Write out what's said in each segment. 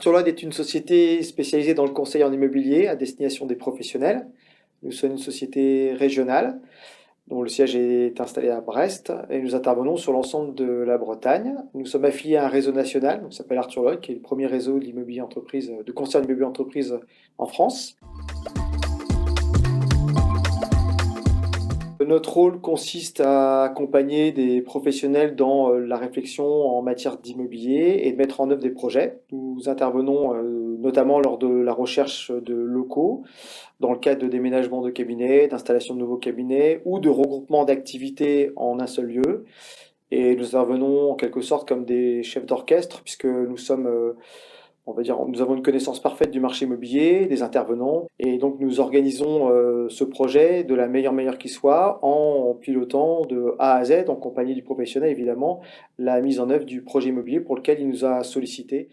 Arthurloyd est une société spécialisée dans le conseil en immobilier à destination des professionnels. Nous sommes une société régionale dont le siège est installé à Brest et nous intervenons sur l'ensemble de la Bretagne. Nous sommes affiliés à un réseau national qui s'appelle Arthurloyd, qui est le premier réseau de l'immobilier entreprise, de conseil en immobilier entreprise en France. Notre rôle consiste à accompagner des professionnels dans la réflexion en matière d'immobilier et de mettre en œuvre des projets. Nous intervenons notamment lors de la recherche de locaux, dans le cadre de déménagement de cabinets, d'installation de nouveaux cabinets ou de regroupement d'activités en un seul lieu. Et nous intervenons en quelque sorte comme des chefs d'orchestre, puisque nous sommes nous avons une connaissance parfaite du marché immobilier, des intervenants, et donc nous organisons ce projet de la meilleure manière qui soit en pilotant de A à Z, en compagnie du professionnel évidemment, la mise en œuvre du projet immobilier pour lequel il nous a sollicité.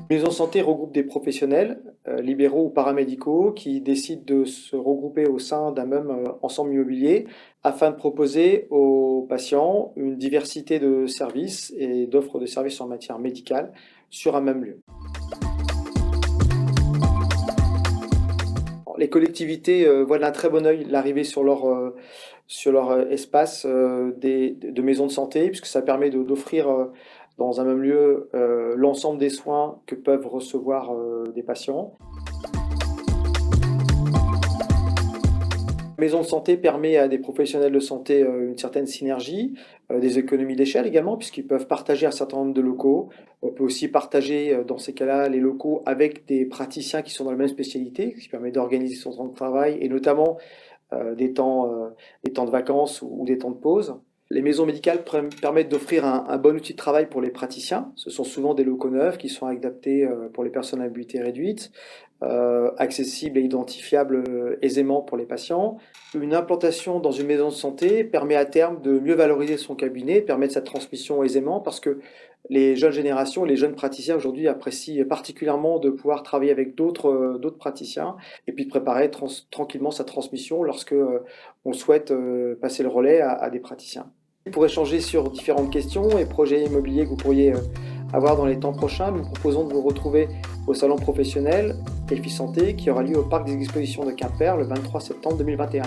La maison de santé regroupe des professionnels, libéraux ou paramédicaux, qui décident de se regrouper au sein d'un même ensemble immobilier afin de proposer aux patients une diversité de services et d'offres de services en matière médicale sur un même lieu. Les collectivités voient d'un très bon œil l'arrivée sur leur espace de maisons de santé, puisque ça permet d'offrir dans un même lieu l'ensemble des soins que peuvent recevoir des patients. La maison de santé permet à des professionnels de santé une certaine synergie, des économies d'échelle également, puisqu'ils peuvent partager un certain nombre de locaux. On peut aussi partager dans ces cas-là les locaux avec des praticiens qui sont dans la même spécialité, ce qui permet d'organiser son temps de travail et notamment des temps de vacances ou des temps de pause. Les maisons médicales permettent d'offrir un bon outil de travail pour les praticiens. Ce sont souvent des locaux neufs qui sont adaptés pour les personnes à mobilité réduite, accessibles et identifiables aisément pour les patients. Une implantation dans une maison de santé permet à terme de mieux valoriser son cabinet, permettre sa transmission aisément, parce que les jeunes générations, les jeunes praticiens aujourd'hui apprécient particulièrement de pouvoir travailler avec d'autres praticiens et puis de préparer tranquillement sa transmission lorsque on souhaite passer le relais à des praticiens. Pour échanger sur différentes questions et projets immobiliers que vous pourriez avoir dans les temps prochains, nous proposons de vous retrouver au salon professionnel EFI Santé qui aura lieu au Parc des Expositions de Quimper le 23 septembre 2021.